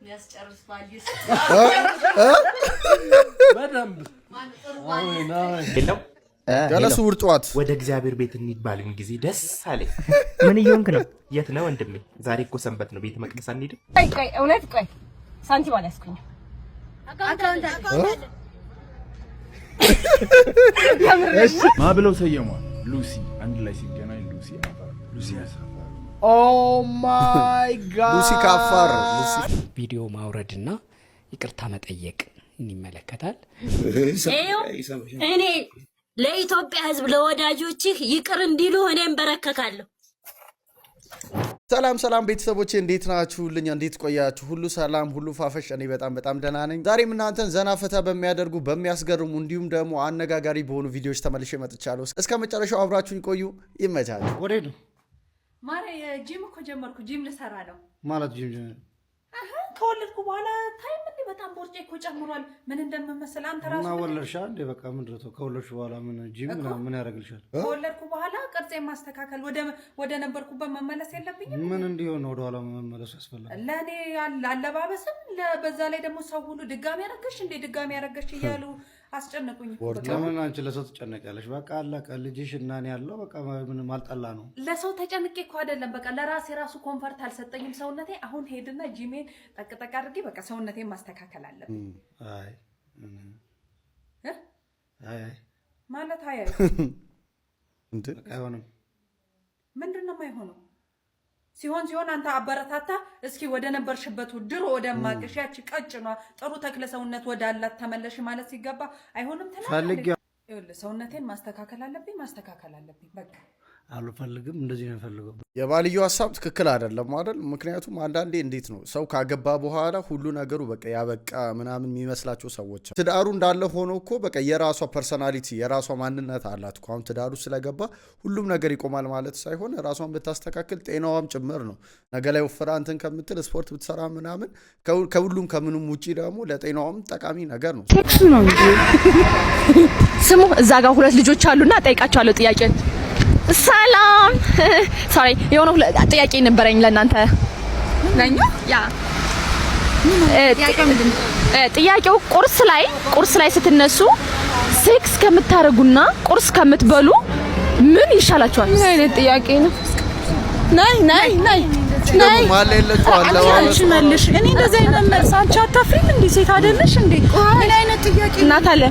ያስጨርስ ባልይስ በደንብ ሄሎ ጀለሱ ውርጧት ወደ እግዚአብሔር ቤት እንባልን ጊዜ ደስ አለኝ። ምን እየሆንክ ነው? የት ነው ወንድሜ? ዛሬ እኮ ሰንበት ነው። ቤተ መቅደስ አንሄድም? ቆይ እውነት ቆይ ሳንቲም አላስኩኝ ማ ብለው ሰየሟል? ሉሲ አንድ ላይ ሲገናኝ ሉሲ አፋር ሉሲ አፋር ኦ ማይ ጋድ ሉሲ ካፋር ሉሲ ቪዲዮ ማውረድና ይቅርታ መጠየቅ ይመለከታል። እኔ ለኢትዮጵያ ሕዝብ ለወዳጆችህ ይቅር እንዲሉ እኔም በረከካለሁ። ሰላም ሰላም ቤተሰቦቼ እንዴት ናችሁልኝ? እንዴት ቆያችሁ? ሁሉ ሰላም ሁሉ ፋፈሽ? እኔ በጣም ደህና ነኝ። ዛሬም እናንተን ዘና ፈታ በሚያደርጉ በሚያስገርሙ እንዲሁም ደግሞ አነጋጋሪ በሆኑ ቪዲዮዎች ተመልሼ መጥቻለሁ። እስከ መጨረሻው አብራችሁኝ ቆዩ። ይመቻችሁ። ወዴት ነው? ማሬ ጂም እኮ ጀመርኩ። ጂም ልሰራ ነው ማለት ጂም ከወለድኩ በኋላ ታይም እንዴ በጣም ቦርጬ እኮ ጨምሯል። ምን እንደምመስል አንተ ራሱ እና ወለድሻ እንዴ? በቃ ምንድን ነው ከወለድሽ በኋላ ምን ጂም ምን ያደርግልሻል? ከወለድኩ በኋላ ቅርጼን ማስተካከል ወደ ነበርኩበት መመለስ የለብኝም? ምን እንዲሆን ወደ ኋላ መመለስ ያስፈልጋል? ለኔ አለባበስም ለበዛ ላይ ደግሞ ሰው ሁሉ ድጋሚ ያረገሽ እያሉ አስጨነቁኝ። ለምን አንቺ ለሰው ትጨነቂያለሽ? በቃ አለቀ። ልጅሽ እና እኔ ያለው በቃ ምንም አልጠላ ነው። ለሰው ተጨንቄ እኮ አይደለም። በቃ ለራሴ ራሱ ኮንፈርት አልሰጠኝም ሰውነቴ። አሁን ሄድና ጂሜን ጠቅጠቅ አድርጌ በቃ ሰውነቴን ማስተካከል አለብኝ። አይ ማለት አይ እንዴ አይሆንም። ምንድነው የማይሆነው? ሲሆን አንተ አበረታታ እስኪ ወደ ነበርሽበት ድሮ ወደ ማቅሽ ያቺ ቀጭኗ ጥሩ ተክለ ሰውነት ወደ አላት ተመለሽ ማለት ሲገባ አይሆንም። ሰውነቴን ማስተካከል አለብኝ በቃ አልፈልግም። እንደዚህ ነው ፈልገው። የባልየው ሐሳብ ትክክል አይደለም አይደል? ምክንያቱም አንዳንዴ እንዴት ነው ሰው ካገባ በኋላ ሁሉ ነገሩ በቃ ያበቃ ምናምን የሚመስላቸው ሰዎች ትዳሩ እንዳለ ሆኖ እኮ በቃ የራሷ ፐርሰናሊቲ የራሷ ማንነት አላት እኮ። አሁን ትዳሩ ስለገባ ሁሉም ነገር ይቆማል ማለት ሳይሆን ራሷን ብታስተካክል ጤናዋም ጭምር ነው። ነገ ላይ ወፍራ እንትን ከምትል ስፖርት ብትሰራ ምናምን ከሁሉም ከምንም ውጪ ደግሞ ለጤናዋም ጠቃሚ ነገር ነው። ሴክስ ነው እንጂ ስሙ እዛ ጋር ሁለት ልጆች አሉና ጠይቃቸዋለሁ ጥያቄ። ሰላም ሶሪ የሆነ ጥያቄ ነበረኝ ለእናንተ። ለኛ ያ ጥያቄው ቁርስ ላይ ስትነሱ ሴክስ ከምታረጉና ቁርስ ከምትበሉ ምን ይሻላችኋል? ምን አይነት ጥያቄ ነው? ናይ ማለለቱ አለዋለሽ መልሽ። እኔ እንደዚህ አይነት መልስ አንቺ አታፍሪም እንዴ? ሴት አይደለሽ እንዴ? ምን አይነት ጥያቄ እናት አለ?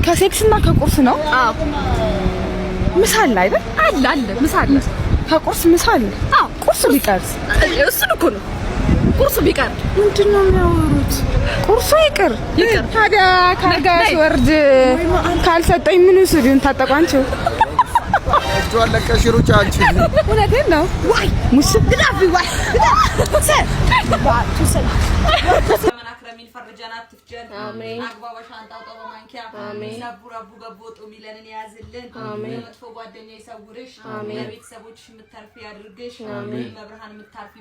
ከሴክስና ከቁርስ ነው? አዎ ምሳ አለ አይደል? አለ ምሳ አለ። ከቁርስ ምሳ አለ? አዎ ቁርስ ቢቀርስ? እሱን እኮ ነው ቁርስ ቢቀር ምንድነው የሚያወሩት? ቁርሱ ይቅር ታዲያ ካጋሽ ወርድ ካልሰጠኝ ምን ስሪውን ታጠቋንቸው እጇን ለቀሽ ሩጫ አንቺ እውነቴን ነው። ዋይ ሙስብ ግዳፊ ዋይ ፈርጀናት ትፍጀን አሜን። አግባባሽ አንጣው ጠባ ማንኪያ አሜን። ነቡራቡ ገቦጦ ሚለንን ያዝልን አሜን። መጥፎ ጓደኛ ይሰውርሽ አሜን። ለቤተሰቦችሽ የምታርፊ ያድርግሽ አሜን። መብርሃን የምታርፊ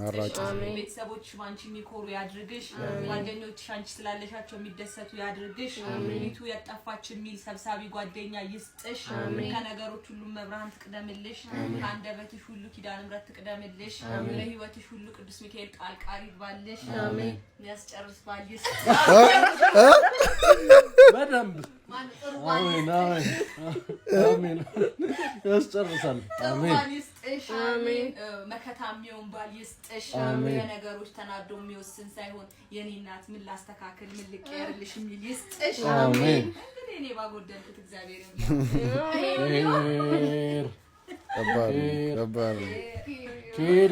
መራጭ ቤተሰቦችሽ አንቺ የሚኮሩ ያድርግሽ ጓደኞችሽ አንቺ ስላለሻቸው የሚደሰቱ ያድርግሽ ቤቱ ያጣፋች የሚል ሰብሳቢ ጓደኛ ይስጥሽ ከነገሮች ሁሉ መብርሃን ትቅደምልሽ ከአንደበትሽ ሁሉ ኪዳነ ምሕረት ትቅደምልሽ ለህይወትሽ ሁሉ ቅዱስ ሚካኤል ቃል ይባልሽ አሜን። ያስጨርስ ባልይስ በደንብ አሜን ያስጨርሳል። አሜን መከታሚውን ባልይስጥሽ በነገሮች ተናዶ የሚወስን ሳይሆን የኔ እናት ምን ላስተካክል ምን ልቀየርልሽ የሚል ይስጥሽ አሜን። እንግዲህ እኔ ባጎደልኩት እግዚአብሔር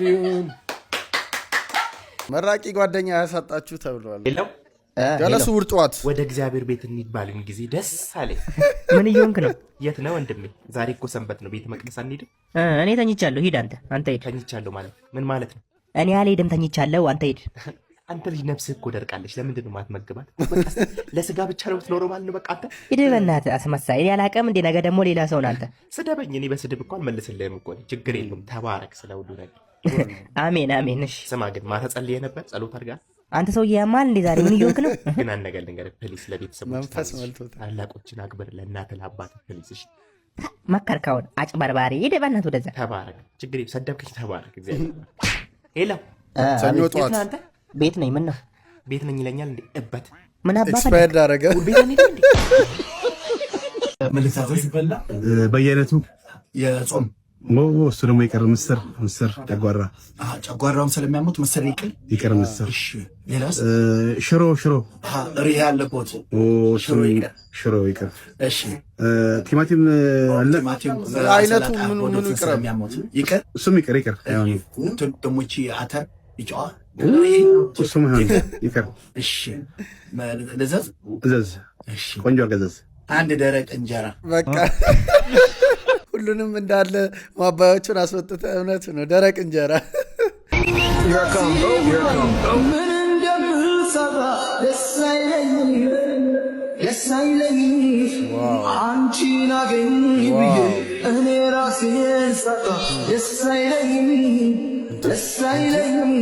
ይሁን። መራቂ ጓደኛ ያሳጣችሁ ተብሏል። ሄሎ ጀለሱ ውርጧት ወደ እግዚአብሔር ቤት እንባልን ጊዜ ደስ አለኝ። ምን እየሆንክ ነው? የት ነው ወንድሜ? ዛሬ እኮ ሰንበት ነው። ቤተ መቅደስ አንሄድም? እኔ ተኝቻለሁ። ሂድ አንተ ሂድ። ተኝቻለሁ ማለት ምን ማለት ነው? እኔ አልሄድም ተኝቻለሁ። አንተ ሂድ። አንተ ልጅ ነፍስህ እኮ ደርቃለች። ለምንድን ነው የማትመግባት? ለስጋ ብቻ ነው የምትኖረው ማለት ነው። በቃ አንተ ሂድ በእናትህ አስመሳይ። እኔ አላውቅም እንዴ? ነገ ደግሞ ሌላ ሰው ነው አንተ። ስደበኝ። እኔ በስድብ እኮ አልመልስልህም እኮ። ችግር የለውም። ተባረክ ስለ ሁሉ ነገር። አሜን አሜን። እሺ ስማ ግን ማታ ጸልየህ ነበር? ጸሎት አድርጋል? አንተ ሰውዬ ያማል እንዴ? ዛሬ ምን እየሆንክ ነው? ግን አንድ ነገር ልንገርህ ፕሊስ፣ ለቤተሰቦች መንፈስ መልቶት ታላቆችን አክብር፣ ለእናትህ ለአባትህ ፕሊስ። እሺ መከርካውን አጭበርባሪ። ሂድ በእናትህ ወደዛ። ተባረክ። ችግር የለም። ሰደብከኝ። ተባረክ። እግዚአብሔር ሄሎ ሰኞ ጠዋት ቤት ነኝ። ምን ነው ቤት ነኝ ይለኛል እንዴ? እበት ምን አባባ ኤክስፓየርድ አደረገ። ቤት ነኝ እንዴ? መልክታቶች ይበላ በየአይነቱ የጾም እሱ ደግሞ ይቀር ምስር ጨጓራ ጨጓራውን ስለሚያሙት ምስር ይቀር ምስር። ሌላስ? ሽሮ ሪህ ያለበት ሽሮ ይቀር። እሺ ቲማቲም አለ። አይነቱ ምኑ ይቀር። እሱም ይቀር። ደግሞ እቺ አተር ይጫዋ እሱም ይቀር። እሺ ልዘዝ። እሺ ቆንጆ አገዘዝ። አንድ ደረቅ እንጀራ በቃ ሁሉንም እንዳለ ማባያዎቹን አስወጥተ እውነት ነው። ደረቅ እንጀራ ምን እንደምሰራ ደስ አይለኝም አንቺን አገኝ ብዬ እኔ ራሴን ሰራ ደስ አይለኝም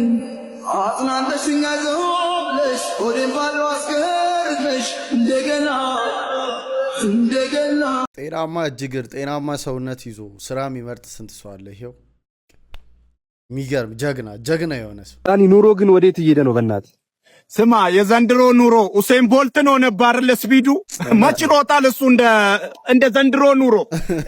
አጽናንተሽኝ አይዞህ ብለሽ ሆዴን ባዶ አስገርመሽ እንደገና ጤናማ እጅግር ጤናማ ሰውነት ይዞ ስራ የሚመርጥ ስንት ሰው አለ? ይሄው የሚገርም ጀግና የሆነ ሰው። ኑሮ ግን ወዴት እየሄደ ነው? በእናትህ ስማ፣ የዘንድሮ ኑሮ ኡሴን ቦልት ነው ነበር ለስፒዱ መች ሮጣል እሱ እንደ ዘንድሮ ኑሮ።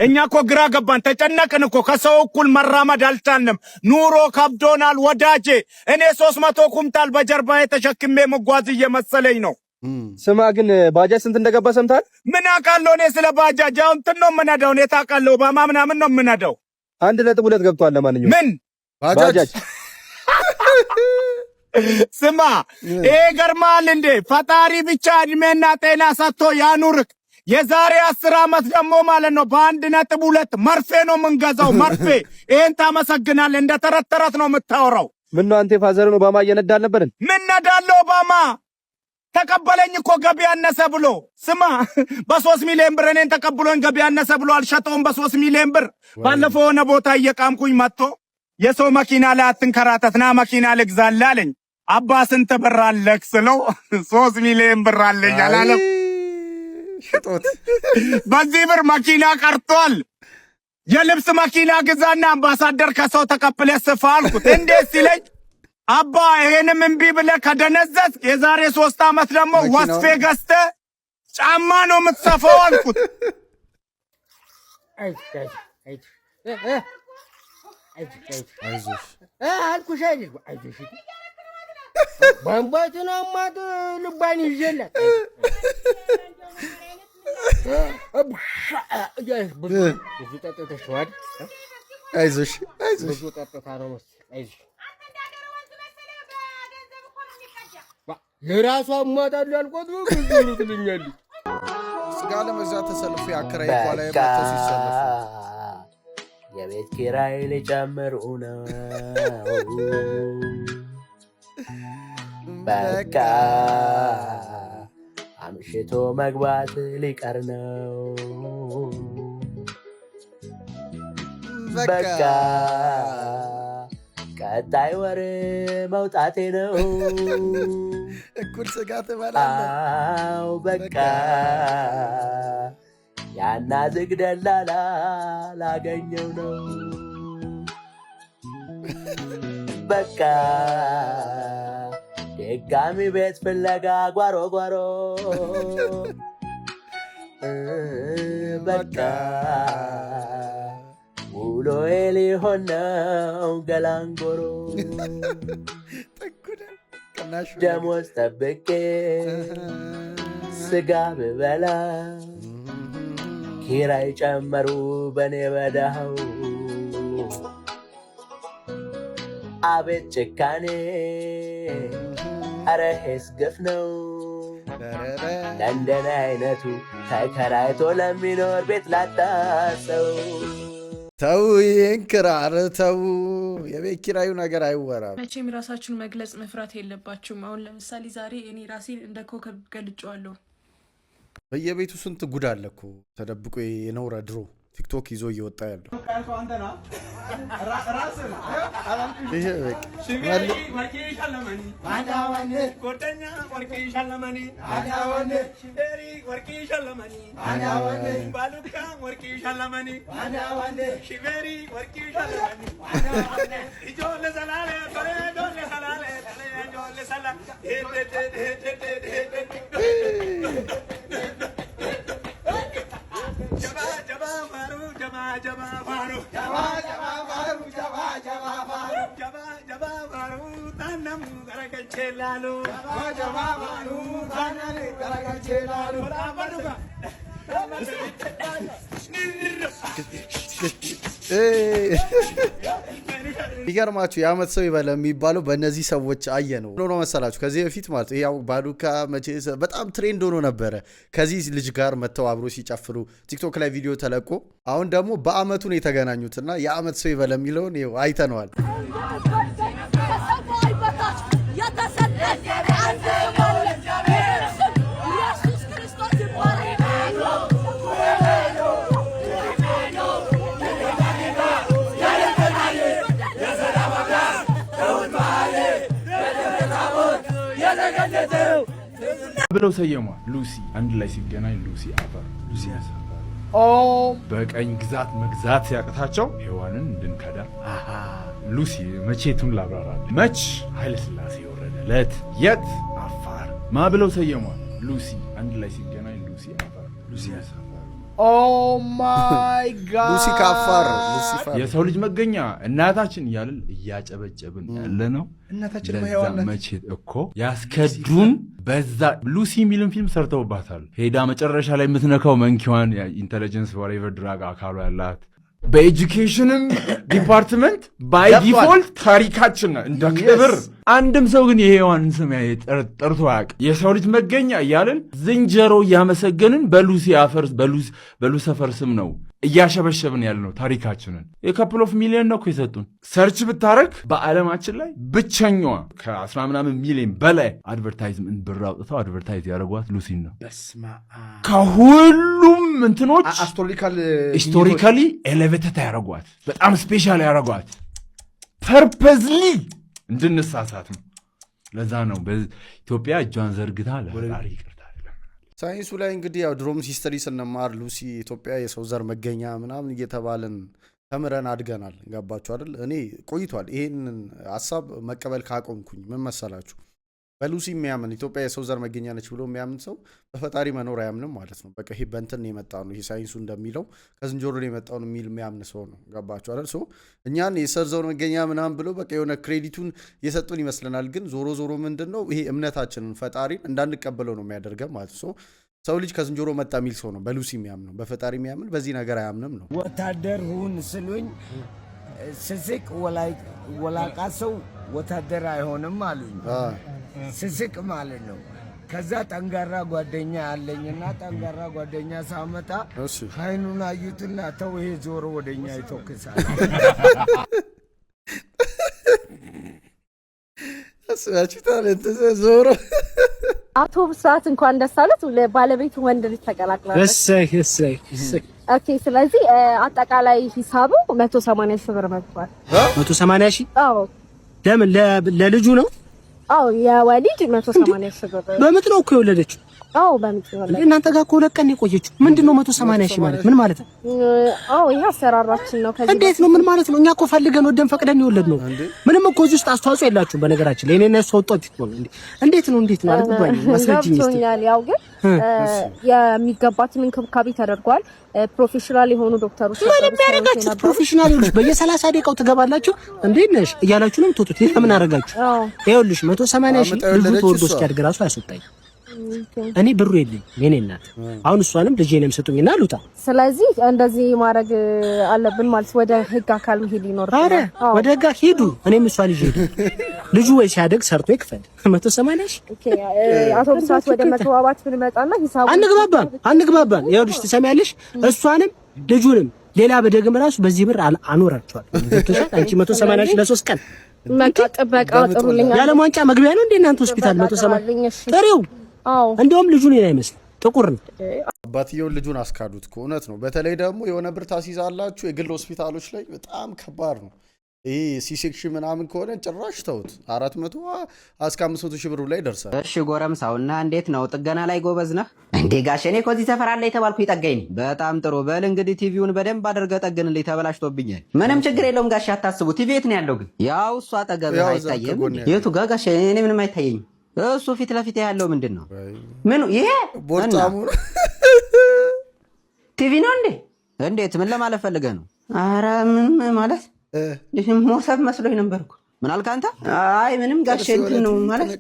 እኛ እኮ ግራ ገባን፣ ተጨነቅን እኮ ከሰው እኩል መራመድ አልቻልንም። ኑሮ ከብዶናል ወዳጄ። እኔ 300 ኩንታል በጀርባዬ ተሸክሜ መጓዝ እየመሰለኝ ነው። ስማ ግን ባጃጅ ስንት እንደገባ ሰምታል? ምን አውቃለሁ እኔ ስለ ባጃጅ። አሁን እንትን ነው የምነዳው እኔ ታውቃለህ፣ ኦባማ ምናምን ነው የምነዳው። 1.2 ገብቷል። ለማንኛውም ምን ባጃጅ ስማ ይሄ ገርማል እንዴ! ፈጣሪ ብቻ እድሜና ጤና ሰጥቶ ያኑርክ። የዛሬ 10 ዓመት ደግሞ ማለት ነው በ1.2 መርፌ ነው የምንገዛው። መርፌ ይሄን ታመሰግናለህ። እንደ ተረት ነው የምታወራው። ምን ነው አንተ ፋዘርን ኦባማ እየነዳ አልነበርን? ምን ነዳለህ? ኦባማ ተቀበለኝ እኮ ገቢ ያነሰ ብሎ። ስማ በ3 ሚሊዮን ብር እኔን ተቀብሎኝ ገቢ ያነሰ ብሎ አልሸጠውም በ3 ሚሊዮን ብር። ባለፈው ሆነ ቦታ እየቃምኩኝ መጥቶ የሰው መኪና ላይ አትንከራተትና መኪና ልግዛልህ አለኝ። አባ ስንት ብር አለክ ስለው 3 ሚሊዮን ብር አለኝ አላለም። ሽጦት በዚህ ብር መኪና ቀርቷል። የልብስ መኪና ግዛና አምባሳደር ከሰው ተቀብለህ ስፋ አልኩት። እንዴት ሲለኝ አባ ይሄንም እምቢ ብለህ ከደነዘዝ የዛሬ 3 ዓመት ደግሞ ወስፌ ገዝተህ ጫማ ነው የምትሰፋው አልኩት። አልኩሽ አይደል? አይዞሽ ባንባቱን አማት ልባን ይዤላት ብዙ ጠጥተሽዋል። አይዞሽ ብዙ ጠጥታ ነው መሰለኝ። አይዞሽ የራሷ አማታል ያልቆት ነው ብዙ ትልኛለች። ስጋ ለመግዛት ተሰልፎ አከራይ ኳላ የመጣው ሲሰልፉ የቤት ኪራይ ሊጨምሩ ነው። በቃ አምሽቶ መግባት ሊቀር ነው። በቃ ቀጣይ ወር መውጣቴ ነው። እኩል ስጋ ትበላለህ? አው በቃ ያና ዝግ ደላላ ላገኘው ነው። በቃ ድጋሚ ቤት ፍለጋ ጓሮ በቃ ውሎዬ ሊሆን ነው ገላንጎሮ። ደሞዝ ጠብቄ ስጋ ብበላ ኪራይ ጨመሩ በኔ በደሃው። አቤት ጭካኔ ኧረ ሄስ ግፍ ነው። ለእንደኔ አይነቱ ተከራይቶ ለሚኖር ቤት ላጣ ሰው ተው፣ ይህን ክራር ተው። የቤት ኪራዩ ነገር አይወራም። መቼም ራሳችሁን መግለጽ መፍራት የለባችሁም። አሁን ለምሳሌ ዛሬ እኔ ራሴን እንደ ኮከብ ገልጬዋለሁ። በየቤቱ ስንት ጉድ አለ እኮ ተደብቆ የኖረ ድሮ ቲክቶክ ይዞ እየወጣ ያለው ይሄ ይገርማችሁ የዓመት ሰው ይበለ የሚባለው በእነዚህ ሰዎች አየ ነው ብሎ ነው መሰላችሁ። ከዚህ በፊት ማለት ያው ባዱካ መቼ በጣም ትሬንድ ሆኖ ነበረ። ከዚህ ልጅ ጋር መተው አብሮ ሲጨፍሩ ቲክቶክ ላይ ቪዲዮ ተለቆ አሁን ደግሞ በአመቱ ነው የተገናኙትና የዓመት ሰው ይበለ የሚለውን አይተነዋል። ብለው ሰየሟ ሉሲ። አንድ ላይ ሲገናኝ ሉሲ አፈር ሉሲ አፈር። በቀኝ ግዛት መግዛት ሲያቅታቸው ሔዋንን እንድንከዳ ሉሲ መቼቱን ላብራራል። መች ኃይለ ሥላሴ የወረደለት የት አፋር ማ ብለው ሰየሟ ሉሲ። አንድ ላይ ሲገናኝ ሉሲ አፈር ሉሲ አፈር። ኦ ማይ ጋድ ሉሲ ካፋር ሉሲፈር የሰው ልጅ መገኛ እናታችን እያልን እያጨበጨብን ያለ ነው። እናታችን መቼት እኮ ያስከዱን በዛ። ሉሲ የሚልን ፊልም ሰርተውባታል። ሄዳ መጨረሻ ላይ የምትነካው መንኪዋን ኢንቴሊጀንስ ወሬቨር ድራግ አካሉ ያላት በኤጁኬሽንም ዲፓርትመንት ባይ ዲፎልት ታሪካችን እንደ ክብር። አንድም ሰው ግን የሔዋንን ስም ጠርቶ አያውቅ። የሰው ልጅ መገኛ እያልን ዝንጀሮ እያመሰገንን በሉሲ አፈር በሉሰፈር ስም ነው እያሸበሸብን ያልነው ታሪካችንን። የካፕል ኦፍ ሚሊዮን ነው እኮ የሰጡን። ሰርች ብታረግ በዓለማችን ላይ ብቸኛዋ ከ10 ምናምን ሚሊዮን በላይ አድቨርታይዝመንት ብር አውጥተው አድቨርታይዝ ያደረጓት ሉሲን ነው። ከሁሉም እንትኖች ሂስቶሪካሊ ኤሌቬተት ያደረጓት፣ በጣም ስፔሻል ያደረጓት፣ ፐርፐዝሊ እንድንሳሳት ነው። ለዛ ነው በኢትዮጵያ እጇን ዘርግታ ለፈጣሪ ይቅርታ። ሳይንሱ ላይ እንግዲህ ያው ድሮም ሂስትሪ ስንማር ሉሲ ኢትዮጵያ የሰው ዘር መገኛ ምናምን እየተባልን ተምረን አድገናል። ገባችሁ አይደል? እኔ ቆይቷል ይሄንን ሐሳብ መቀበል ካቆምኩኝ። ምን መሰላችሁ? በሉሲ የሚያምን ኢትዮጵያ የሰው ዘር መገኛ ነች ብሎ የሚያምን ሰው በፈጣሪ መኖር አያምንም ማለት ነው። በቃ ይሄ በእንትን የመጣ ነው፣ ይሄ ሳይንሱ እንደሚለው ከዝንጀሮ የመጣው ነው የሚል የሚያምን ሰው ነው። ገባችሁ አይደል? እኛን የሰው ዘር መገኛ ምናምን ብሎ በቃ የሆነ ክሬዲቱን እየሰጡን ይመስለናል። ግን ዞሮ ዞሮ ምንድነው ይሄ እምነታችንን ፈጣሪን እንዳንቀበለው ነው የሚያደርገን ማለት ነው። ሰው ልጅ ከዝንጀሮ መጣ የሚል ሰው ነው በሉሲ የሚያምነው። በፈጣሪ የሚያምን በዚህ ነገር አያምንም ነው። ወታደር ሁን ስሉኝ ስስቅ ወላቃ ሰው ወታደር አይሆንም አሉኝ። ስስቅ ማለት ነው። ከዛ ጠንጋራ ጓደኛ አለኝና ጠንጋራ ጓደኛ ሳመጣ አይኑን አዩትና ተው ይሄ ዞሮ ወደኛ ይተኩሳል። አስባችሁ ታለንተ ዞሮ አውቶቡስ ሰዓት እንኳን ደስ አለት ለባለቤቱ ወንድ ልጅ ተቀላቅላለች። እሰይ። ኦኬ። ስለዚህ አጠቃላይ ሂሳቡ 180 ሺህ ብር መጥቷል። 180 ሺህ? አዎ። ለምን ለልጁ ነው? አዎ የወሊድ 180 ሺህ ብር። በምጥ ነው እኮ የወለደችው? አዎ በምጥ ነው። እናንተ ጋር እኮ 2 ቀን የቆየችው ምንድነው 180 ሺህ ማለት ምን ማለት ነው? አዎ ይሄ አሰራራችን ነው። ከዚህ እንዴት ነው ምን ማለት ነው? እኛ እኮ ፈልገን ወደን ፈቅደን የወለድነው ምንም እኮ እዚህ ውስጥ አስተዋጽኦ የላችሁም። በነገራችን ላይ እኔና እሱ ወጣት ይቆም እንዴት ነው አልገባኝ። ማስረጅኝ እስቲ። ያው ግን የሚገባትን እንክብካቤ ተደርጓል። ፕሮፌሽናል የሆኑ ዶክተሮች ምንም ያደርጋችሁ ፕሮፌሽናል ይሉሽ በየ30 ደቂቃው ትገባላችሁ እንዴት ነሽ እያላችሁ ነው የምትወጡት። ለምን አደረጋችሁ? ይኸውልሽ 180 ሺህ ልጁ ተወልዶ እስኪያድግ እራሱ አያስወጣኝ። እኔ ብሩ የለኝ የኔ እናት። አሁን እሷንም ልጄንም ስጡኝና ልውጣ። ስለዚህ እንደዚህ ማድረግ አለብን ማለት ወደ ህግ አካል መሄድ ይኖርብናል። አረ ወደ ህግ ሂዱ። እኔም እሷ ልጅ ሄዱ። ልጁ ወይ ሲያደግ ሰርቶ ይክፈል 180 ሺህ። ኦኬ አውቶቡስ ሰዓት ወደ መተዋባት ብንመጣና ሂሳቡ አንግባባን። ይኸውልሽ ትሰሚያለሽ፣ እሷንም ልጁንም ሌላ በደግም ራሱ በዚህ ብር አኖራቸዋል። ገብቶሻል? አንቺ 180 ሺህ ለ3 ቀን ጥበቃ ጥሩልኝ። ያለ ዋንጫ መግቢያ ነው እንዴ እናንተ ሆስፒታል 180 ጥሪው። አዎ እንደውም ልጁን እኔ አይመስልም ጥቁር ነው። አባትየውን ልጁን አስካዱት። እውነት ነው። በተለይ ደግሞ የሆነ ብር ታስይዛላችሁ የግል ሆስፒታሎች ላይ በጣም ከባድ ነው። ይሄ ሲሴክሽን ምናምን ከሆነ ጭራሽ ተውት 400 እስከ 500 ሺህ ብር ላይ ይደርሳል። እሺ ጎረምሳውና እንዴት ነው ጥገና ላይ ጎበዝ ነህ እንዴ? ጋሼ እኔ እኮ እዚህ ሰፈር አለ የተባልኩ ይጠገኝ። በጣም ጥሩ በል እንግዲህ ቲቪውን በደንብ አድርገህ ጠግንልኝ፣ ተበላሽቶብኛል። ምንም ችግር የለውም ጋሼ አታስቡ። ቲቪ የት ነው ያለው ግን? ያው እሱ አጠገብህ አይታየም? የቱ ጋር ጋሼ? እኔ ምንም አይታየኝም። እሱ ፊት ለፊት ያለው ምንድን ነው? ምኑ ይሄ ቦርጫሙ ቲቪ ነው እንዴ? እንዴት ምን ለማለት ፈልገህ ነው? ኧረ ምን ማለት ሞሰብ መስሎኝ ነበርኩ። ምን አልክ አንተ? አይ ምንም ጋሼ እንትን ነው ማለት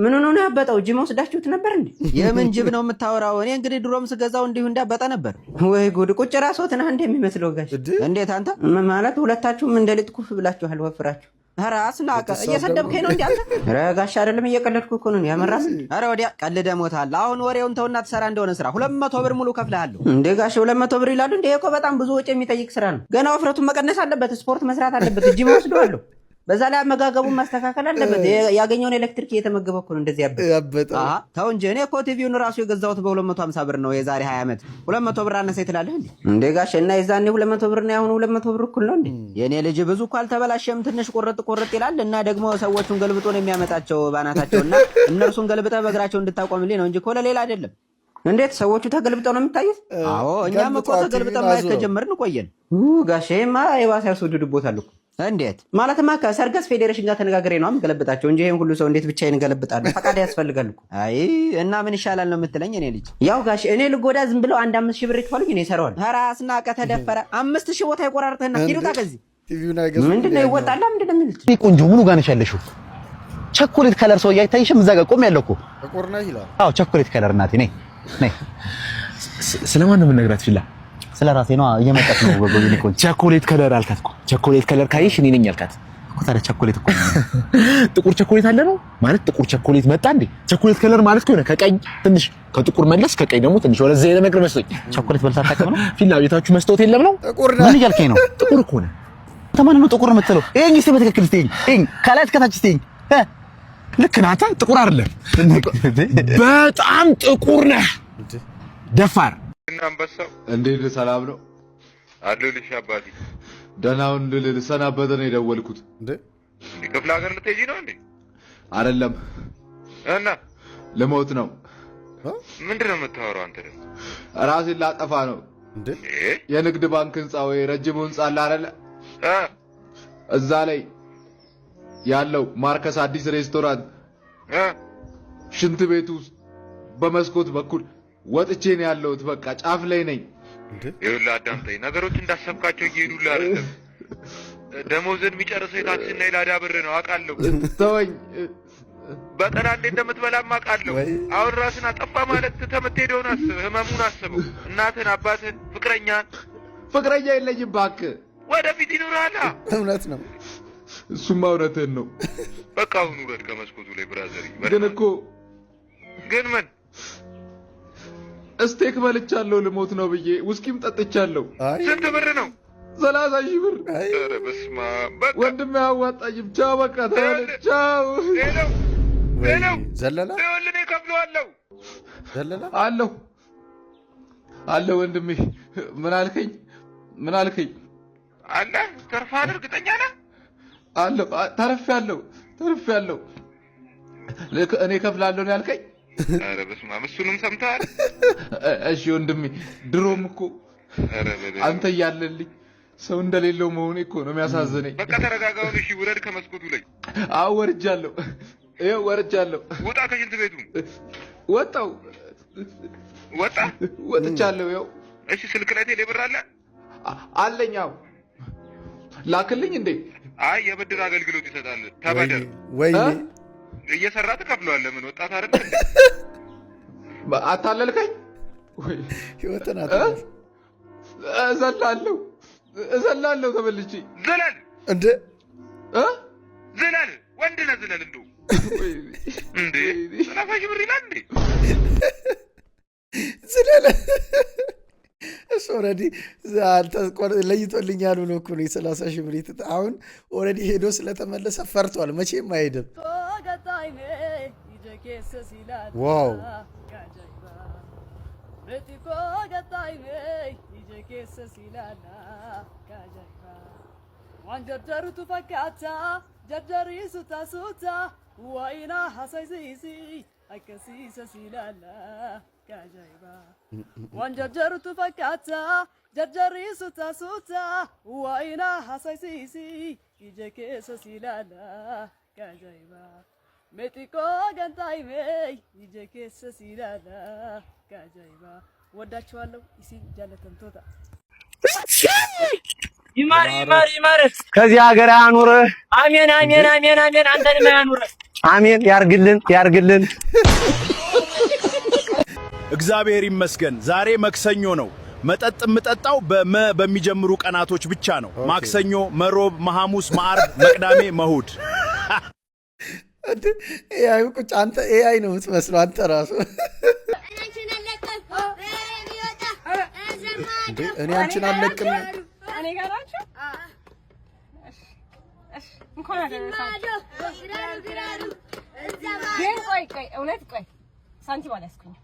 ምን ነው ያበጠው? ጅብ ወስዳችሁት ነበር እንዴ? የምን ጅብ ነው የምታወራው? እኔ እንግዲህ ድሮም ስገዛው እንዲሁ እንዳበጠ ነበር። ወይ ጉድ! ቁጭ ራስዎት ነህ እንደ የሚመስለው ጋሼ። እንዴት አንተ ማለት ሁለታችሁም እንደ ሊጥ ኩፍ ብላችኋል፣ ወፍራችሁ። ኧረ አስናቀ እየሰደብከኝ ነው እንዴ አንተ? ኧረ ጋሼ አይደለም እየቀለድኩ እኮ ነው ያመራስ። ኧረ ወዲያ ቀልደህ ሞታል። አሁን ወሬውን ተውና ትሰራ እንደሆነ ስራ። 200 ብር ሙሉ ከፍልሃለሁ። እንዴ ጋሼ 200 ብር ይላሉ እንዴ? እኮ በጣም ብዙ ወጪ የሚጠይቅ ስራ ነው። ገና ወፍረቱን መቀነስ አለበት፣ ስፖርት መስራት አለበት፣ ጂም ወስደዋለሁ። በዛ ላይ አመጋገቡን ማስተካከል አለበት። ያገኘውን ኤሌክትሪክ እየተመገበ እኮ ነው እንደዚህ ያበጠ። ተው እንጂ እኔ እኮ ቲቪውን ራሱ የገዛሁት በ250 ብር ነው የዛሬ 20 ዓመት። 200 ብር አነሰ ትላለህ እንዴ? እንዴ ጋሼ እና የዛኔ 200 ብር ነው ያሁኑ 200 ብር እኩል ነው እንዴ? የኔ ልጅ ብዙ እኮ አልተበላሸም፣ ትንሽ ቁርጥ ይላል። እና ደግሞ ሰዎቹን ገልብጦ ነው የሚያመጣቸው ባናታቸውና እነርሱን ገልብጠ በእግራቸው እንድታቆምልኝ ነው እንጂ እኮ ለሌላ አይደለም። እንዴት ሰዎቹ ተገልብጠው ነው የሚታዩት? አዎ እኛም እኮ ተገልብጠን ማየት ከጀመርን ቆየን። ጋሼማ የባሰ ያስወድዱቦታል እኮ። እንዴት ማለትማ ከሰርገስ ፌዴሬሽን ጋር ተነጋግሬ ነው የምገለብጣቸው እንጂ ይሄን ሁሉ ሰው እንዴት ብቻዬን እገለብጣለሁ? ፈቃድ ያስፈልጋል እኮ። አይ እና ምን ይሻላል ነው የምትለኝ? እኔ ልጅ ያው ጋሼ እኔ ልጎዳ ዝም ብለው 5,000 ብር ይክፈሉኝ እኔ እሰራዋለሁ። ኧረ አስናቀ ተደፈረ 5,000 ቦታ ይቆራርጥህና ሂዱታ ከዚህ ምንድን ነው ይወጣላ? ምንድን ነው የሚሉት? ቆንጆ ሙሉ ጋር ነሽ ያለሽው ቸኮሌት ከለር ሰው አይታይሽም? እዛ ጋር ቆም ያለው እኮ ጥቁር ነው ይላል። አዎ ቸኮሌት ከለር እናቴ ነይ ነይ። ስለማን ነው የምነግራት? ፊላ ስለ ራሴ ነው እየመጣች ነው። በጎይኔ ቆንጆ ቸኮሌት ከለር አልካት እኮ። ቸኮሌት ከለር ካይሽ እኔ ነኝ አልካት እኮ። ታዲያ ቸኮሌት እኮ ጥቁር ቸኮሌት አለ ነው ማለት? ጥቁር ቸኮሌት መጣ እንዴ? ቸኮሌት ከለር ማለት ከሆነ ከቀይ ትንሽ ከጥቁር መለስ ከቀይ ደግሞ ትንሽ ወደዛ የለ ነገር መስሎኝ። ቸኮሌት በልታ ታቀም ነው። ፊላ ቤታችሁ መስታወት የለም ነው? ምን እያልከኝ ነው? ጥቁር እኮ ነው። ተማን ነው ጥቁር የምትለው? ይሄን እስቲ በትክክል እስቲ ይሄን ከላይ እስከታች እስቲ ልክ ነህ አንተ። ጥቁር አይደለም በጣም ጥቁር ነህ። ደፋር እና አንበሳው እንዴት ሰላም ነው አለልሽ አባቴ? ደህናውን ልሰናበት ነው የደወልኩት። እንዴ ክፍለ ሀገር ልትሄጂ ነው እንዴ? አይደለም እና ልሞት ነው። ምንድን ነው የምታወራው አንተ? ደግሞ ራሴን ላጠፋ ነው። እንዴ የንግድ ባንክ ህንጻ ወይ ረጅም ህንጻ አለ አይደለ? እዛ ላይ ያለው ማርከስ አዲስ ሬስቶራንት ሽንት ቤቱ በመስኮት በኩል ወጥቼ ነው ያለሁት። በቃ ጫፍ ላይ ነኝ። ይኸውልህ አዳምጠኝ፣ ነገሮች እንዳሰብካቸው እየሄዱልህ አይደለም። ደሞዝን የሚጨርሰው የታክሲና የላዳ ብር ነው አውቃለሁ። ተወኝ። በቀን አንዴ እንደምትበላም አውቃለሁ። አሁን ራስን አጠፋ ማለት ተመትሄደውን አስብ፣ ህመሙን አስበው። እናትህን፣ አባትህን፣ ፍቅረኛን። ፍቅረኛ የለኝም እባክህ። ወደፊት ይኖራል። እውነት ነው። እሱማ እውነትህን ነው። በቃ አሁን ውረድ ከመስኮቱ ላይ ብራዘር። ግን እኮ ግን ምን ስቴክ በልቻለሁ ልሞት ነው ብዬ ውስኪም ጠጥቻለሁ። ስንት ብር ነው? 30,000 ብር። ኧረ በስመ አብ። ወንድሜ አዋጣኝም። ቻው በቃ ተባለ። ቻው። ሄሎ ዘለላ ይኸውልህ እኔ እከፍለዋለሁ። ዘለላ አለሁ ወንድሜ። ምን አልከኝ? ምን አልከኝ? አለ ተርፋለህ? እርግጠኛ ነህ? አለሁ። ተርፌያለሁ። እኔ እከፍላለሁ ነው ያልከኝ? ኧረ በስመ አብ። እሱንም ሰምተሃል? እሺ ወንድሜ፣ ድሮም እኮ አንተ እያለልኝ ሰው እንደሌለው መሆኔ እኮ ነው የሚያሳዝነኝ። በቃ ተረጋጋውን። እሺ ውረድ ከመስኮቱ ላይ። አዎ ወርጃለሁ። ይኸው ወርጃለሁ። ውጣ ከሽንት ቤቱ። ወጣሁ። ወጥቻለሁ። ይኸው። እሺ ስልክ ላይ ቴሌ ብር አለ? አለኝ። አዎ ላክልኝ እንዴ? አይ የብድር አገልግሎት ይሰጣል። ተበደር። ወይኔ እየሰራ ትከፍለዋለህ። ምን ወጣት አይደል? አታለልከኝ። ህይወትን እዘላለሁ ተበልቼ። ዝለል እንዴ ዝለል። ወንድ ነህ ዝለል። እንደው እንዴ 30,000 ብር ይላል እንዴ? ዝለል። እሱ ኦልሬዲ ለይቶልኛል ብሎ እኮ ነው 30,000 ብር። አሁን ኦልሬዲ ሄዶ ስለተመለሰ ፈርቷል። መቼም አይሄድም። ዋው wanjarjarutu fakkaata jarjariisu taasuuta waayinaa haasaysiisi akkasiisa silaala kajaa'iba wanjarjarutu fakkaata jarjariisu taasuuta waayinaa haasaysiisi ija keessa silaala kajaa'iba meexiqoo gantaayimee ija keessa silaala kajaa'iba ወዳችኋለሁ isiin jaalatamtoota ይማር ከዚህ ሀገር ያኑርህ። አሜን አሜን አሜን አሜን። አንተንም ያኑርህ። አሜን ያርግልን። እግዚአብሔር ይመስገን ዛሬ መክሰኞ ነው። መጠጥ የምጠጣው በሚጀምሩ ቀናቶች ብቻ ነው። ማክሰኞ፣ መሮብ፣ መሐሙስ፣ ማዕርብ፣ መቅዳሜ፣ መሁድ። ኤአይ ቁጭ አንተ ኤአይ ነው የምትመስለው አንተ ራሱ እኔ አንቺን አልለቅም እኔ ጋር ናችሁ? እሺ እንኳን አደረሳችሁ። ግን ቆይ እውነት ቆይ ሳንቲም አልያዝኩኝም።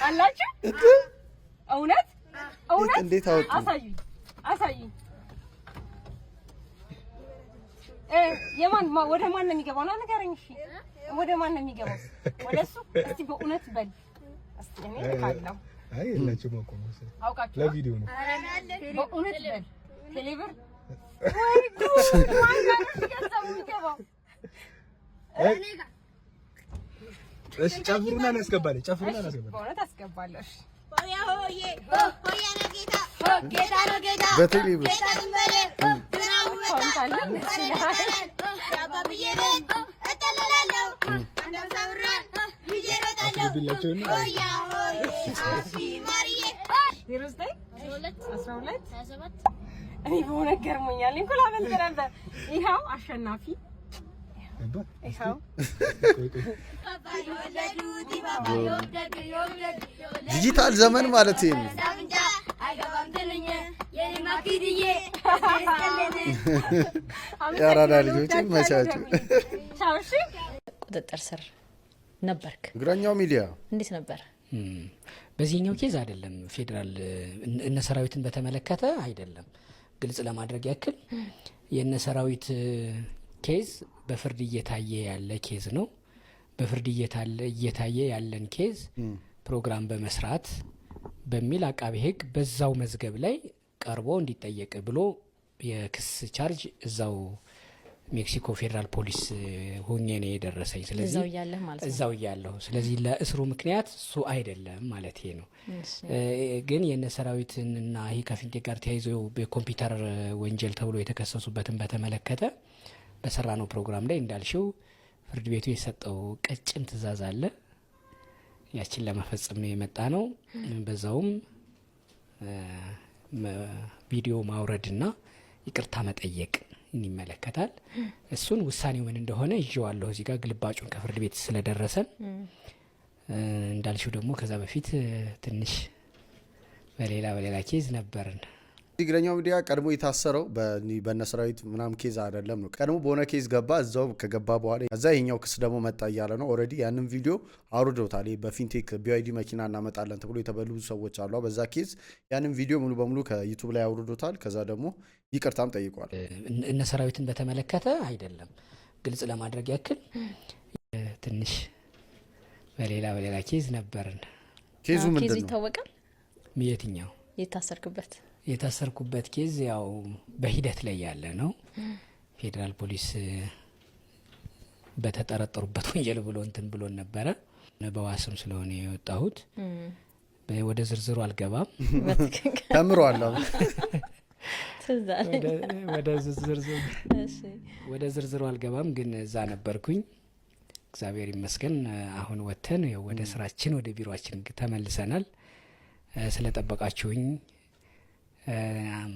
አላችሁ? እውነት እንዴት አወጡ? አሳዩኝ። የማን ወደ ማን ነው የሚገባው? ና ንገረኝ። እሺ ወደ ማን ነው የሚገባው? ወደሱ? እስቲ በእውነት በል። እስቲ እኔ ልካለሁ። አይ የላችሁም እኮ መሰለኝ። አውቃችሁ ለቪዲዮ ነው። በእውነት በል። ቴሌብር ወይ ጉድ! ማን ጋር ነው ገንዘቡ የሚገባው? እኔ ጋር። እሺ ጨፍሩና እናስገባለን። በእውነት አስገባለሁ። እሺ ሆያ ሆዬ ሆያ ነው ጌታ ጌታ ነው ጌታ በቴሌብር ጌታ ይመለ ዝናቡ መጣ አባብዬ ቤት እጠለላለሁ አንዳም ሳብራን ይዤ እሮጣለሁ ሆያ ሆዬ አሺ ማርዬ 09 12 እኔ በሆነ ገርሞኛል። እንኳን አመልጥ ነበር። ይኸው አሸናፊ ይኸው ዲጂታል ዘመን ማለት ነው። ያራዳ ልጆች መቻችሁ ቁጥጥር ስር ነበርክ። እግረኛው ሚዲያ እንዴት ነበር? በዚህኛው ኬዝ አይደለም ፌደራል እነ ሰራዊትን በተመለከተ አይደለም። ግልጽ ለማድረግ ያክል የእነ ሰራዊት ኬዝ በፍርድ እየታየ ያለ ኬዝ ነው። በፍርድ እየታየ ያለን ኬዝ ፕሮግራም በመስራት በሚል አቃቤ ሕግ በዛው መዝገብ ላይ ቀርቦ እንዲጠየቅ ብሎ የክስ ቻርጅ እዛው ሜክሲኮ ፌደራል ፖሊስ ሆኜ ነው የደረሰኝ። ስለዚህ እዛው ያለሁ ስለዚህ ለእስሩ ምክንያት እሱ አይደለም ማለት ነው። ግን የነ ሰራዊትንና ይሄ ከፊንቴ ጋር ተያይዞ በኮምፒውተር ወንጀል ተብሎ የተከሰሱበትን በተመለከተ በሰራነው ፕሮግራም ላይ እንዳልሽው ፍርድ ቤቱ የሰጠው ቀጭን ትዕዛዝ አለ። ያችን ለመፈጸም ነው የመጣ ነው። በዛውም ቪዲዮ ማውረድና ይቅርታ መጠየቅ ይመለከታል። እሱን ውሳኔው ምን እንደሆነ ይዤዋለሁ እዚህ ጋር ግልባጩን ከፍርድ ቤት ስለደረሰን። እንዳልሽው ደግሞ ከዛ በፊት ትንሽ በሌላ ኬዝ ነበርን። እግረኛው ሚዲያ ቀድሞ የታሰረው በነ ሰራዊት ምናም ኬዝ አይደለም ነው። ቀድሞ በሆነ ኬዝ ገባ። እዛው ከገባ በኋላ እዛ ይሄኛው ክስ ደግሞ መጣ እያለ ነው። ኦልሬዲ ያንን ቪዲዮ አውርዶታል። በፊንቴክ ቢዋይዲ መኪና እናመጣለን ተብሎ የተበሉ ሰዎች አሉ። በዛ ኬዝ ያንን ቪዲዮ ሙሉ በሙሉ ከዩቲዩብ ላይ አውርዶታል። ከዛ ደግሞ ይቅርታም ጠይቋል። እነ ሰራዊትን በተመለከተ አይደለም። ግልጽ ለማድረግ ያክል ትንሽ በሌላ ኬዝ ነበርን። ኬዙ ምንድን ነው ይታወቃል? የትኛው የታሰርኩበት ኬዝ ያው በሂደት ላይ ያለ ነው። ፌደራል ፖሊስ በተጠረጠሩበት ወንጀል ብሎ እንትን ብሎን ነበረ። በዋስም ስለሆነ የወጣሁት ወደ ዝርዝሩ አልገባም። ተምሯል። ወደ ዝርዝሩ አልገባም፣ ግን እዛ ነበርኩኝ። እግዚአብሔር ይመስገን አሁን ወተን ወደ ስራችን ወደ ቢሮአችን ተመልሰናል። ስለጠበቃችሁኝ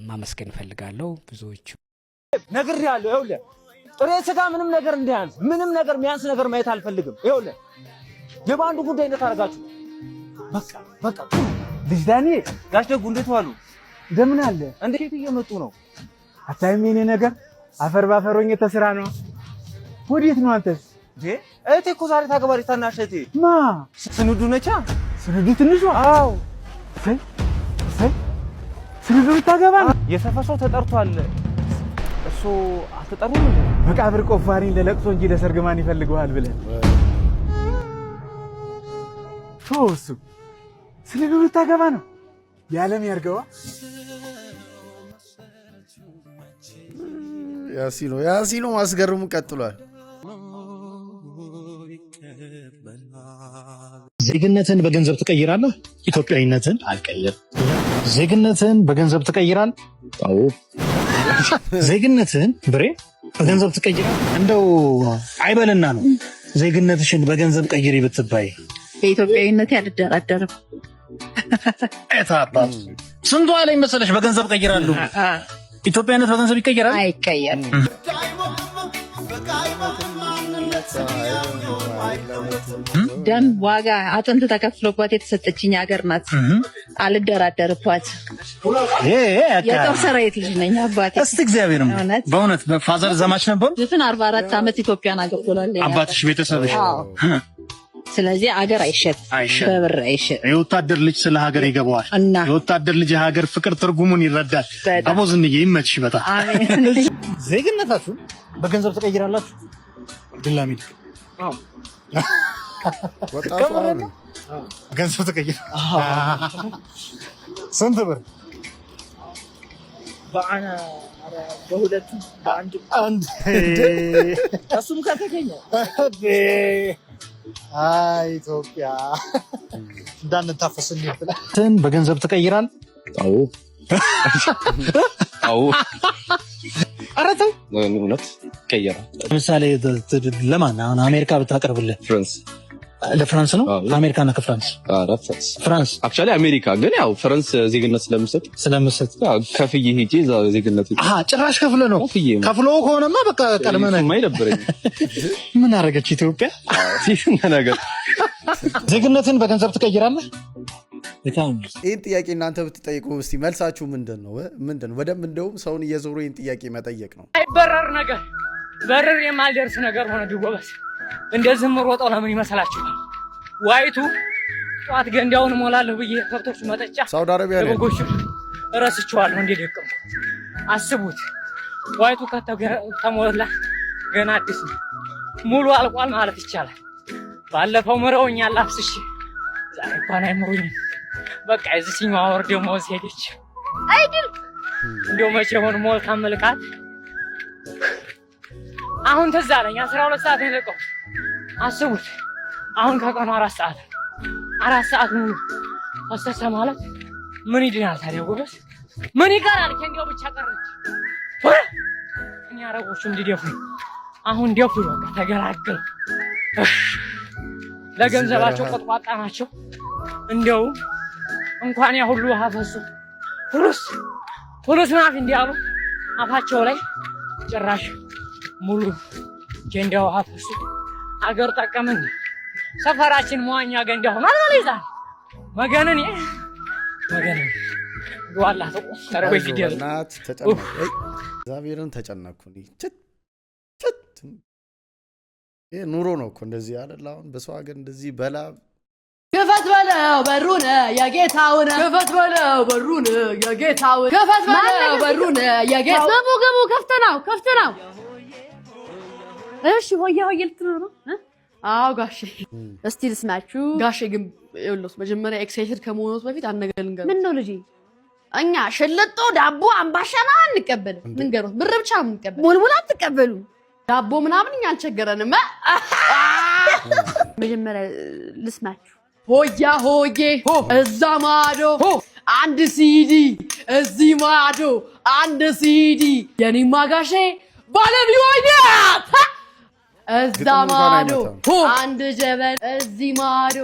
ማመስገን ፈልጋለሁ። ብዙዎቹ ነግሬያለሁ። ይኸውልህ ጥሬ ስጋ ምንም ነገር እንዳያንስ ምንም ነገር የሚያንስ ነገር ማየት አልፈልግም። ይኸውልህ የባንዱ ጉዳይ እንደታረጋችሁ በቃ ልጅ ዳኒ ጋሽ ደጉ እንዴት ዋሉ? እንደምን አለ? እንዴት እየመጡ ነው? አታይም? የኔ ነገር አፈር ባፈሮኝ ተስራ ነው። ወዴት ነው አንተስ? እህቴ እኮ ዛሬ ታገባሪ ታናሽ እህቴ። ማ ስንዱ ነቻ? ስንዱ ትንሿ? አዎ ስለዚህ ታገባ የሰፈሰው ተጠርቷል እሱ አትጠሩም እንዴ መቃብር ቆፋሪ ለለቅሶ እንጂ ለሰርግ ማን ይፈልገዋል ብለን ሶሱ ስለዚህ ታገባ ነው ያለም ያርገዋ ያሲኖ ማስገርሙ ቀጥሏል ዜግነትን በገንዘብ ትቀይራለህ ኢትዮጵያዊነትን አልቀይር ዜግነትን በገንዘብ ትቀይራለህ አዎ ዜግነትን ብሬ በገንዘብ ትቀይራለህ እንደው አይበልና ነው ዜግነትሽን በገንዘብ ቀይሪ ብትባይ በኢትዮጵያዊነት ያልደራደርም እታባቱ ስንቱ አለኝ መሰለሽ በገንዘብ ቀይራለሁ ኢትዮጵያዊነት በገንዘብ ይቀየራል አይቀየርም ደም ዋጋ አጥንት ተከፍሎባት የተሰጠችኝ ሀገር ናት አልደራደርባት የጦር ሰራዊት ልጅ ነኝ አባቴ እስቲ እግዚአብሔርም በእውነት ፋዘር ዘማች ነበር ዝፍን 44 ዓመት ኢትዮጵያን አገልግሏል አባትሽ ቤተሰብሽ ስለዚህ ሀገር አይሸጥ በብር አይሸጥ የወታደር ልጅ ስለ ሀገር ይገባዋል የወታደር ልጅ የሀገር ፍቅር ትርጉሙን ይረዳል አቦዝንዬ ይመችሽ በጣም አሜን ዜግነታችሁ በገንዘብ ትቀይራላችሁ ድላሚድ አዎ ወጣቱ ገንዘብ ተቀይራ ስንት ብር በአና በሁለቱ በአንድ እሱም ከተገኘ አይ ኢትዮጵያ እንዳንታፈስልኝ ብለን በገንዘብ ትቀይራል አዎ አዎ አረተ እውነት ቀየራ ለምሳሌ ለማን አሁን አሜሪካ ብታቀርብልህ ፍራንስ ለፍራንስ ነው አሜሪካና ከፍራንስ ፍራንስ አክቹአሊ አሜሪካ ግን ያው ፍራንስ ዜግነት ስለምሰጥ ከፍዬ ሄጄ እዛ ዜግነት ጭራሽ ከፍለ ነው ከፍሎ ከሆነማ በቃ ቀድመና የማይደብረኝ ምን አረገች ኢትዮጵያ ነገር ዜግነትን በገንዘብ ትቀይራለህ ይህን ጥያቄ እናንተ ብትጠይቁ እስቲ መልሳችሁ ምንድነው በደንብ እንደውም ሰውን እየዞሩ ይህን ጥያቄ መጠየቅ ነው አይበረር ነገር በረር የማልደርስ ነገር ሆነ ድጎበስ እንደዚህ ምሮጠው ለምን ይመስላችኋል ዋይቱ ጧት ገንዳውን ሞላለሁ ብዬ ከብቶች መጠጫ ሳውዲ አረቢያ ላይ በጎሽ ረስቸዋለሁ እንዴ ደቅም አስቡት ዋይቱ ከተሞላ ገና አዲስ ሙሉ አልቋል ማለት ይቻላል ባለፈው ምረውኛል አፍስሽ ዛሬ እንኳን አይምሩኝ በቃ እዚህኛው አወር ደሞዝ ሄደች አይድል እንደው መቼ ሆነ ሞል ካመልካት አሁን ተዛለኝ 12 ሰዓት ነው አስቡት አሁን ከቀኑ 4 ሰዓት ሙሉ ፈሰሰ ማለት ምን ይድናል ታዲያ ጎበስ ምን ይቀራል ከንገው ብቻ ቀረች እኛ አረቦቹ እንዲደፉ አሁን ደፉ በቃ ተገላገል ለገንዘባቸው ቆጥቋጣ ናቸው እንደው እንኳን ያ ሁሉ ሀፈሱ ሁሉስ ማፍ እንዲያሉ አፋቸው ላይ ጭራሽ ሙሉ ገንዳው ሀፈሱ አገር ጠቀመን ሰፈራችን መዋኛ ገንዳ ሆኗል ማለት ነው መገነን ዱአላ ተቆረበ ፊደል ናት ተጨነኩ እግዚአብሔርን ተጨነኩኝ ይሄ ኑሮ ነው እኮ እንደዚህ አይደል አሁን በሰው ሀገር እንደዚህ በላብ ክፈት በለው በሩን የጌታውን ክፈት በለው በሩን የጌታውን ክፈት በለው በሩን የጌታውን ገቡ ከፍተ ነው እሺ ሆያ ልትሉ ነው አዎ ጋሼ እስቲ ልስማችሁ ጋሼ ግን ይኸውልህ መጀመሪያ ኤክሳይትድ ከመሆኑት በፊት አነገልንገር ምን ነው ልጅ እኛ ሸለጦ ዳቦ አምባሻና አንቀበልም ንገሩት ብር ብቻ ነው እንቀበል ሙልሙል አትቀበሉ ዳቦ ምናምን እኛ አልቸገረንም መጀመሪያ ልስማችሁ ሆያ ሆዬ እዛ ማዶ አንድ ሲዲ እዚህ ማዶ አንድ ሲዲ የኔማ ጋሼ ባለቢሆኛት እዛ ማዶ አንድ ጀበና እዚህ ማዶ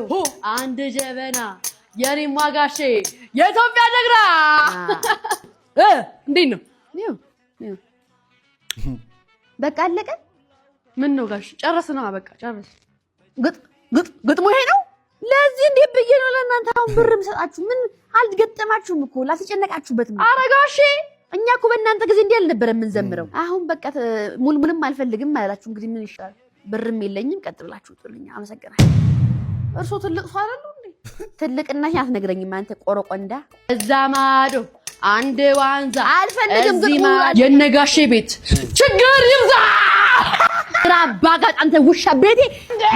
አንድ ጀበና የኔማ ጋሼ የኢትዮጵያ ጀግና እንዴት ነው በቃ አለቀ ምን ነው ጋሽ ጨረስና በቃ ጨረስ ግጥሙ ይሄ ነው ለዚህ እንዴ ብዬ ነው ለእናንተ አሁን ብር መስጣችሁ ምን አልገጠማችሁም እኮ ላስጨነቃችሁበት ነው ኧረ ጋሼ እኛ እኮ በእናንተ ጊዜ እንዴ አልነበረ ምን ዘምረው አሁን በቃ ሙልሙልም አልፈልግም አላችሁ እንግዲህ ምን ይሻላል ብርም የለኝም ቀጥ ብላችሁ ጥሩልኝ አመሰግናለሁ እርሶ ትልቅ ሰው አይደሉ እንዴ ትልቅናሽ አትነግረኝም አንተ ቆረቆንዳ። እዛ ማዶ አንድ ዋንዛ አልፈልግም ግን የነጋሼ ቤት ችግር ይብዛ ራባጋጥ አንተ ውሻ ቤቴ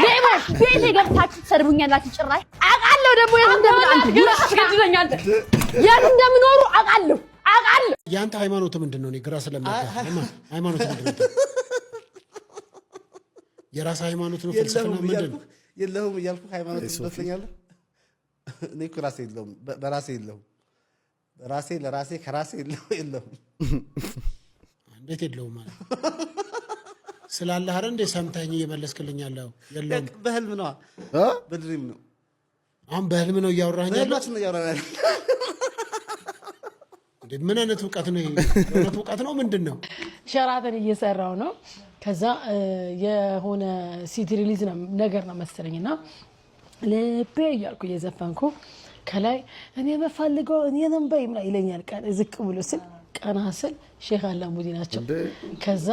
ለምን ቤቴ ገብታችሁ ትሰርቡኛላችሁ? ጭራሽ አውቃለሁ ደግሞ የት እንደምን አንተ ይሽከድለኛ አንተ የት እንደምኖሩ አውቃለሁ። ያንተ ሃይማኖት ምንድነው? እኔ ግራ ስለማይገባ ሃይማኖት ምንድነው? የራስ ሃይማኖት ነው ፍልስፍና ምንድነው? የለሁም እያልኩ ሃይማኖት ትመስለኛለህ። እኔ እኮ ራሴ የለሁም በራሴ የለሁም ራሴ ለራሴ ከራሴ የለሁም። እንዴት የለሁም ማለት ስላለህ አይደል እንደ ሰምተኸኝ እየመለስክልኝ ያለው? የለውም በህልም ነው በድሪም ነው። አሁን በህልም ነው እያወራኸኝ ያለው? በህልማችን ነው እያወራኸኝ እንዴ? ምን አይነት እውቀት ነው? እውነት እውቀት ነው ምንድን ነው? ሸራተን እየሰራው ነው። ከዛ የሆነ ሲዲ ሪሊዝ ነገር ነው መሰለኝና ልቤ እያልኩ እየዘፈንኩ ከላይ እኔ በፈልገው እኔ ነበር ይለኛል። ቃል ዝቅ ብሎ ስል ቀና ስል ሼክ አላሙዲ ናቸው። ከዛ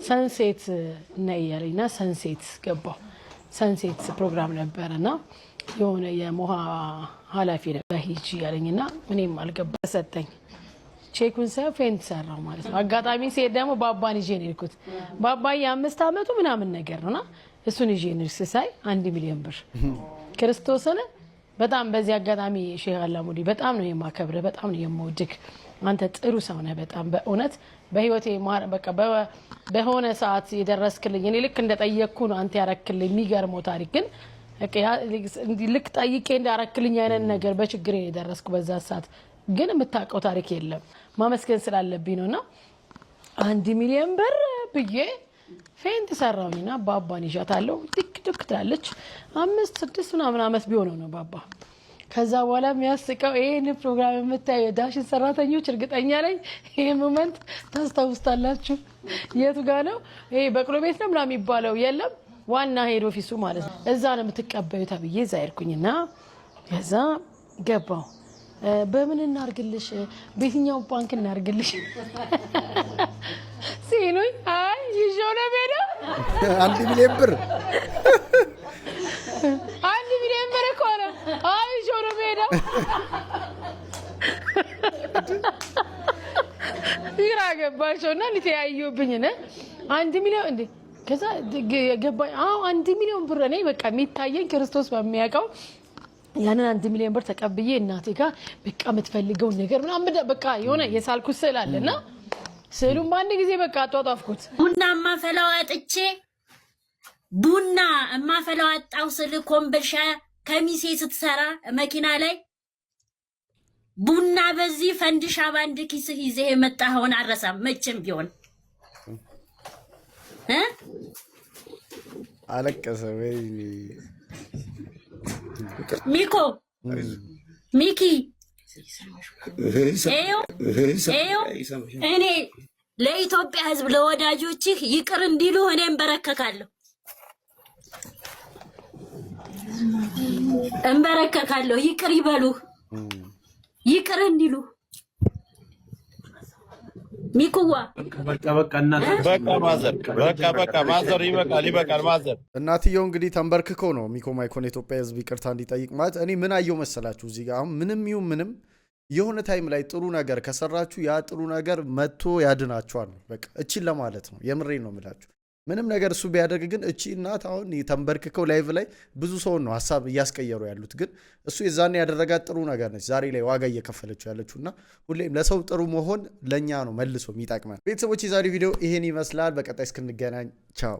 ሰንሴት ነይ ያለኝና ሰንሴት ገባው። ሰንሴት ፕሮግራም ነበርና የሆነ የሞሃ ኃላፊ ነበር ሂጂ ያለኝና እኔም አልገባ ሰጠኝ። ቼኩን ፌንት ሰራው ማለት ነው። አጋጣሚ ሲሄድ ደግሞ ባባን ይዤ ነው የሄድኩት። ባባዬ 5 አመቱ ምናምን ነገር ነውና እሱን ይዤ ነው ሳይ 1 ሚሊዮን ብር ክርስቶስን በጣም በዚህ አጋጣሚ ሼክ አላሙዲ በጣም ነው የማከብረው፣ በጣም ነው የምወድክ። አንተ ጥሩ ሰው ነህ በጣም በእውነት በህይወቴ በቃ በሆነ ሰዓት የደረስክልኝ እኔ ልክ እንደጠየቅኩ ነው አንተ ያረክልኝ። የሚገርመው ታሪክ ግን ልክ ጠይቄ እንዳረክልኝ አይነት ነገር በችግሬ የደረስኩ በዛ ሰዓት ግን የምታውቀው ታሪክ የለም። ማመስገን ስላለብኝ ነውና 1 ሚሊዮን ብር ብዬ ፌንት ሰራውኝና ባባን ይዣታለሁ። ቲክ ቲክ ትላለች 5-6 ምናምን አመት ቢሆነው ነው ባባ። ከዛ በኋላ የሚያስቀው ይሄን ፕሮግራም የምታዩ ዳሽን ሰራተኞች እርግጠኛ ነኝ ይሄ ሞመንት ታስታውስታላችሁ። የቱ ጋር ነው ይሄ በቅሎ ቤት ነው ምናምን የሚባለው የለም ዋና ሄድ ኦፊሱ ማለት ነው። እዛ ነው የምትቀበዩ ተብዬ እዛ ሄድኩኝና ከዛ ገባው። በምን እናርግልሽ በየትኛው ባንክ እናርግልሽ ሲሉኝ አይ ይዤው ነው የምሄደው 1 ሚሊዮን ብር 1 ሚሊዮን ብር እኮ ነው። አይ ይዤው ነው የምሄደው ይራ ገባቸውና ሊተያዩብኝ ነው 1 ሚሊዮን እንዴ። ከዛ ገባኝ። አዎ 1 ሚሊዮን ብር እኔ በቃ የሚታየኝ ክርስቶስ በሚያውቀው ያንን 1 ሚሊዮን ብር ተቀብዬ እናቴ ጋር በቃ የምትፈልገው ነገር ምናምን በቃ የሆነ የሳልኩት ስዕል አለና ስዕሉን በአንድ ጊዜ በቃ አጧጧፍኩት። ቡና ማፈላው አጥቼ ቡና ማፈላው አጣው ስል ኮምቦልቻ ከሚሴ ስትሰራ መኪና ላይ ቡና በዚህ ፈንድሻ ባንድ ኪስ ይዘህ የመጣኸውን አረሳም መቼም ቢሆን አለቀሰ ወይ ሚኮ ሚኪ እኔ ለኢትዮጵያ ሕዝብ ለወዳጆችህ ይቅር እንዲሉ እኔ እንበረከካለሁ። ይቅር ይበሉ ይቅር እንዲሉ ሚኩዋ በቃ ማዘር ይበቃል ማዘር። እናትየው እንግዲህ ተንበርክከው ነው ሚኮ ማይኮን የኢትዮጵያ ህዝብ ይቅርታ እንዲጠይቅ ማለት። እኔ ምን አየው መሰላችሁ እዚህ ጋር አሁን ምንም ይሁን ምንም የሆነ ታይም ላይ ጥሩ ነገር ከሰራችሁ ያ ጥሩ ነገር መጥቶ ያድናችኋል። በቃ እቺን ለማለት ነው። የምሬ ነው የምላችሁ። ምንም ነገር እሱ ቢያደርግ ግን እቺ እናት አሁን ተንበርክከው ላይቭ ላይ ብዙ ሰው ነው ሐሳብ እያስቀየሩ ያሉት። ግን እሱ የዛኔ ያደረጋት ጥሩ ነገር ነች ዛሬ ላይ ዋጋ እየከፈለችው ያለችውና ሁሌም ለሰው ጥሩ መሆን ለኛ ነው መልሶ የሚጠቅመን። ቤተሰቦች የዛሬው ቪዲዮ ይሄን ይመስላል። በቀጣይ እስክንገናኝ ቻው።